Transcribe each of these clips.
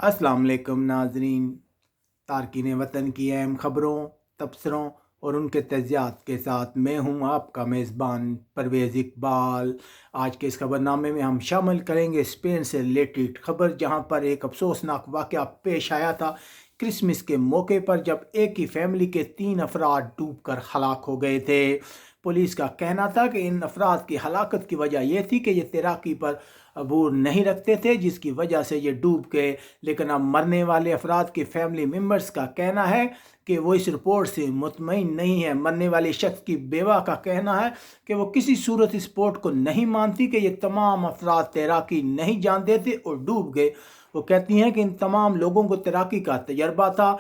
अस्सलाम वालेकुम नाजरीन। तारकीन वतन की अहम खबरों, तबसरों और उनके तजियात के साथ मैं हूं आपका मेज़बान परवेज़ इकबाल। आज के इस खबरनामे में हम शामिल करेंगे स्पेन से रिलेटेड खबर, जहां पर एक अफसोसनाक वाक़या पेश आया था क्रिसमस के मौके पर, जब एक ही फैमिली के 3 अफराद डूबकर हलाक हो गए थे। पुलिस का कहना था कि इन अफराद की हलाकत की वजह यह थी कि ये तैराकी पर अबूर नहीं रखते थे, जिसकी वजह से ये डूब गए। लेकिन अब मरने वाले अफराद के फैमिली मेम्बर्स का कहना है कि वो इस रिपोर्ट से मुतमईन नहीं है। मरने वाले शख्स की बेवा का कहना है कि वो किसी सूरत इस रिपोर्ट को नहीं मानती कि ये तमाम अफराद तैराकी नहीं जानते थे और डूब गए। वो कहती हैं कि इन तमाम लोगों को तैराकी का तजर्बा था।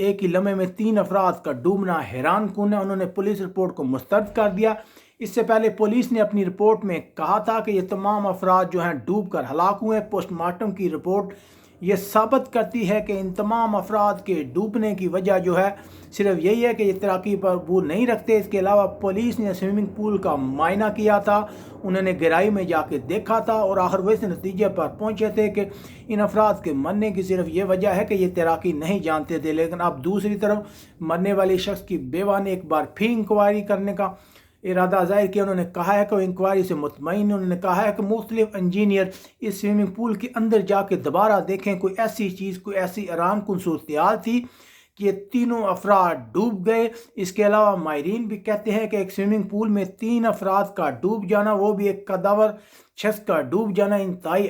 एक ही लम्हे में 3 अफराद का डूबना हैरान कुन है। उन्होंने पुलिस रिपोर्ट को मुस्तरद कर दिया। इससे पहले पुलिस ने अपनी रिपोर्ट में कहा था कि ये तमाम अफराद जो हैं डूबकर हलाक हुए। पोस्टमार्टम की रिपोर्ट ये साबित करती है कि इन तमाम अफराद के डूबने की वजह जो है सिर्फ यही है कि ये तैराकी पर अबूर नहीं रखते। इसके अलावा पुलिस ने स्विमिंग पूल का मुआयना किया था, उन्होंने गहराई में जाके देखा था और आखिर वो इस नतीजे पर पहुंचे थे कि इन अफराद के मरने की सिर्फ ये वजह है कि ये तैराकी नहीं जानते थे। लेकिन अब दूसरी तरफ मरने वाले शख्स की बेवा ने एक बार फिर इंक्वायरी करने का इरादा ज़ाहिर किया। उन्होंने कहा है कि वो इंक्वायरी से मुतमईन। उन्होंने कहा है कि मुख्तलिफ इंजीनियर इस स्विमिंग पूल के अंदर जाके दोबारा देखें, कोई ऐसी चीज़, कोई ऐसी हैरान कुन सूरत थी कि ये तीनों अफराद डूब गए। इसके अलावा माहिरीन भी कहते हैं कि एक स्विमिंग पूल में 3 अफराद का डूब जाना, वो भी एक कदावर शख्स का डूब जाना, इंतहाई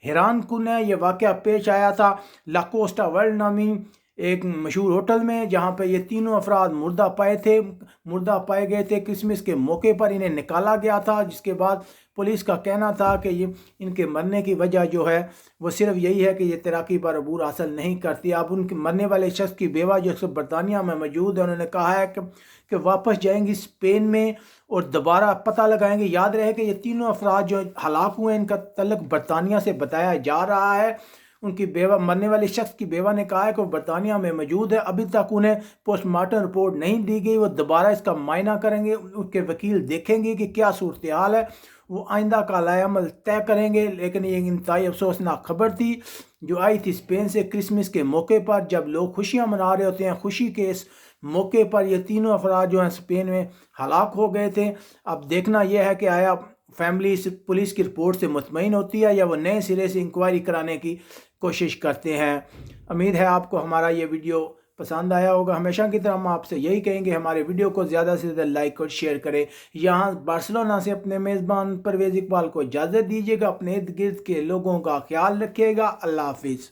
हैरान कुन है। ये वाक़या पेश आया था ला कोस्टा वर्ल्ड नामी एक मशहूर होटल में, जहां पर ये तीनों अफराद मुर्दा पाए गए थे। क्रिसमस के मौके पर इन्हें निकाला गया था, जिसके बाद पुलिस का कहना था कि ये इनके मरने की वजह जो है वो सिर्फ यही है कि ये तैराकी पर अबूर हासिल नहीं करती। अब उनके मरने वाले शख्स की बेवा जो बरतानिया में मौजूद है, उन्होंने कहा है कि वापस जाएंगी स्पेन में और दोबारा पता लगाएंगे। याद रहे कि ये तीनों अफराद जो हलाक हुए इनका तल्लुक बरतानिया से बताया जा रहा है। उनकी बेवा, मरने वाले शख्स की बेवा ने कहा है कि वो बरतानिया में मौजूद है। अभी तक उन्हें पोस्टमार्टम रिपोर्ट नहीं दी गई, वो दोबारा इसका मुआयना करेंगे। उनके वकील देखेंगे कि क्या सूरत हाल है, वो आइंदा का लाएअमल तय करेंगे। लेकिन ये इंतहाई अफसोसनाक खबर थी जो आई थी स्पेन से क्रिसमस के मौके पर, जब लोग खुशियाँ मना रहे होते हैं। खुशी के इस मौके पर ये तीनों अफराद जो हैं स्पेन में हलाक हो गए थे। अब देखना यह है कि आया फैमिली इस पुलिस की रिपोर्ट से मुतमईन होती है या वो नए सिरे से इंक्वायरी कराने की कोशिश करते हैं। उम्मीद है आपको हमारा ये वीडियो पसंद आया होगा। हमेशा की तरह हम आपसे यही कहेंगे, हमारे वीडियो को ज़्यादा से ज़्यादा लाइक और शेयर करें। यहाँ बार्सिलोना से अपने मेज़बान परवेज़ इकबाल को इजाज़त दीजिएगा। अपने इर्द गिर्द के लोगों का ख्याल रखिएगा। अल्लाह हाफिज़।